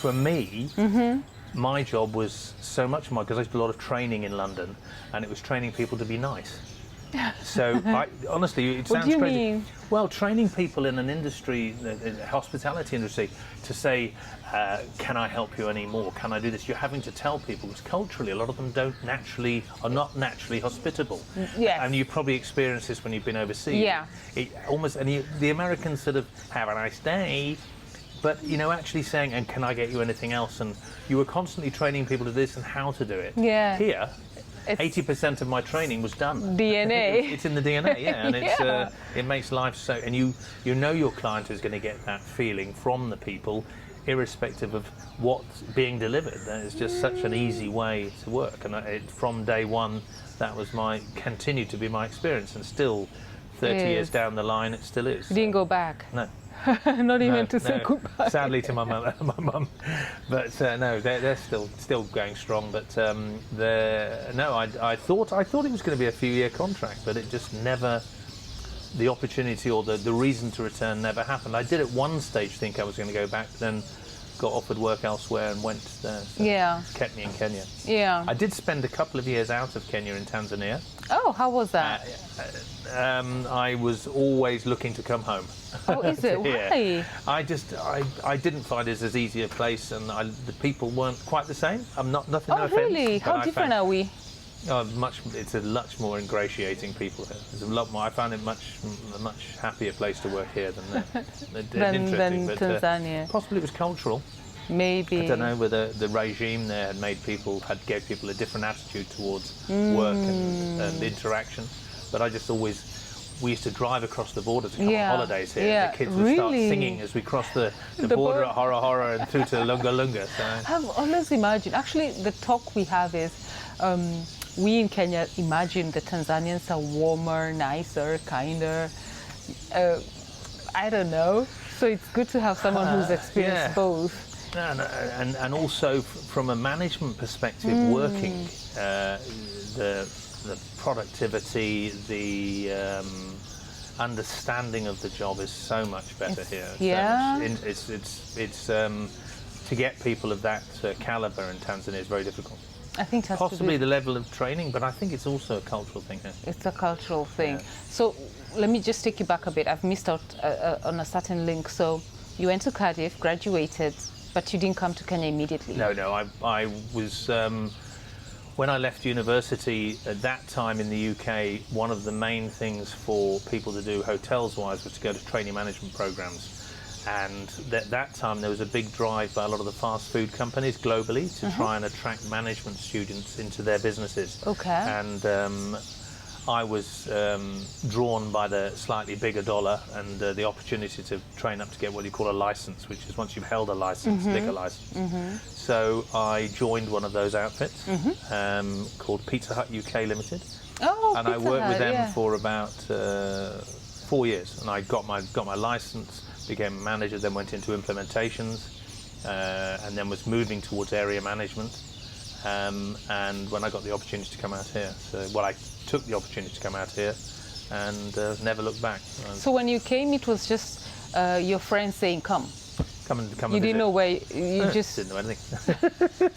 for me, my job was so much more, because I did a lot of training in London, and it was training people to be nice. So honestly, it sounds crazy. Mean? Well, training people in an industry, the hospitality industry, to say, can I help you anymore? Can I do this? You're having to tell people, because culturally, a lot of them are not naturally hospitable. Yes. And you probably experience this when you've been overseas. Yeah. The Americans sort of have a nice day, but actually saying, and can I get you anything else? And you were constantly training people to this and how to do it. Yeah. Here, 80% of my training was done. DNA. It's in the DNA, yeah, and Yeah. it makes life so. And you know your client is going to get that feeling from the people, irrespective of what's being delivered. It's just such an easy way to work, and from day one, that was continued to be my experience, and still, 30 years down the line, it still is. You didn't go back. No. Not even to say goodbye. Sadly to my mum, but no, they're still going strong. But I thought it was going to be a few-year contract, but it just never. The opportunity or the reason to return never happened. I did at one stage think I was going to go back, then got offered work elsewhere and went there. So kept me in Kenya. Yeah. I did spend a couple of years out of Kenya in Tanzania. Oh, how was that? I was always looking to come home. Oh, is it? Why? I didn't find it as easy a place, and the people weren't quite the same. Nothing. Oh, no offense, really? How different are we? It's a much more ingratiating people here. There's a lot more. I found it a much happier place to work here than than Tanzania. Possibly it was cultural. Maybe. I don't know whether the regime there gave people a different attitude towards work and interaction. But we used to drive across the border to come on holidays here. Yeah. The kids would start singing as we crossed the border at Hora Hora and through to Lunga Lunga. So. I've always imagined, actually the talk we have is, we in Kenya imagine the Tanzanians are warmer, nicer, kinder. I don't know. So it's good to have someone who's experienced both. And also from a management perspective, working, the productivity, the understanding of the job is so much better here. It's to get people of that caliber in Tanzania is very difficult. I think that's possibly the level of training, but I think it's also a cultural thing here. It's a cultural thing. Yeah. So let me just take you back a bit. I've missed out on a certain link. So you went to Cardiff, graduated, but you didn't come to Kenya immediately. No. I was when I left university at that time in the UK. One of the main things for people to do hotels-wise was to go to training management programs. And at that time, there was a big drive by a lot of the fast food companies globally to try and attract management students into their businesses. Okay. And I was drawn by the slightly bigger dollar and the opportunity to train up to get what you call a license, which is once you've held a license, liquor license. So I joined one of those outfits called Pizza Hut UK Limited. Oh, and I worked with them for about 4 years. And I got my license, became a manager, then went into implementations, and then was moving towards area management. And when I got the opportunity to come out here, I took the opportunity to come out here and never looked back. So when you came, it was just your friends saying, come and you didn't know where, just didn't know anything.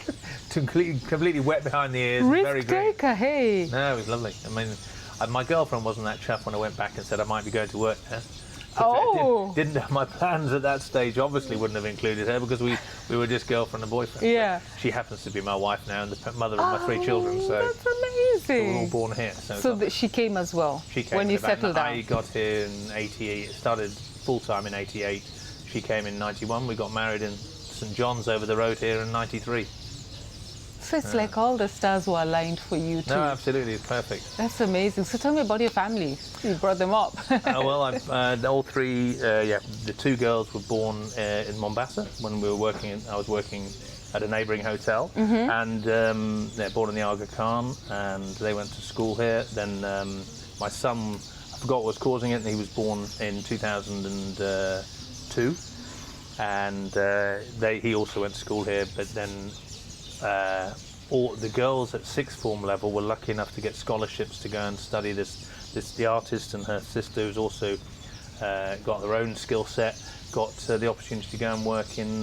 completely wet behind the ears. Risk very green. taker, hey. No, it was lovely. I mean, my girlfriend wasn't that chuffed when I went back and said I might be going to work there. Oh. Didn't have my plans at that stage. Obviously, wouldn't have included her because we were just girlfriend and boyfriend. Yeah. But she happens to be my wife now and the mother of my 3 children. So that's amazing. we're all born here. So she came as well. She came when you settled down. I got here in '88. Started full time in '88. She came in '91. We got married in St John's over the road here in '93. So it's like all the stars were aligned for you too. No, absolutely, it's perfect. That's amazing. So tell me about your family. You brought them up. All 3, the 2 girls were born in Mombasa when we were working. I was working at a neighbouring hotel, and they're born in the Aga Khan, and they went to school here. Then my son, I forgot what was causing it, and he was born in 2002, and he also went to school here, but then all the girls at 6th form level were lucky enough to get scholarships to go and study the artist, and her sister who's also got their own skill set, got the opportunity to go and work in,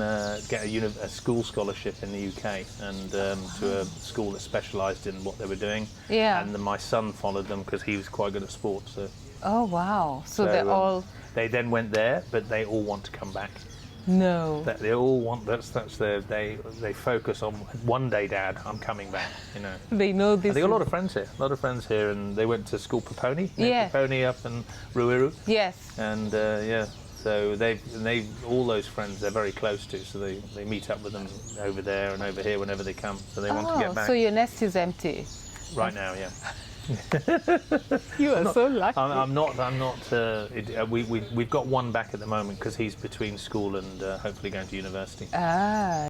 get a school scholarship in the UK, and to a school that specialised in what they were doing. Yeah. And then my son followed them because he was quite good at sports. So, Oh wow! So they're all they then went there, but they all want to come back. no. They all want that's their they focus on one day, Dad, I'm coming back. You know. They know this. They got a lot is- of friends here. A lot of friends here, and they went to school Poponi. Yeah. Poponi up in Ruiru, Yes. and yeah. So they all those friends they're very close to. So they meet up with them over there and over here whenever they come. So they want to get back. So your nest is empty. Right now, yeah. You are so lucky. I'm not. We've got one back at the moment because he's between school and hopefully going to university. Ah.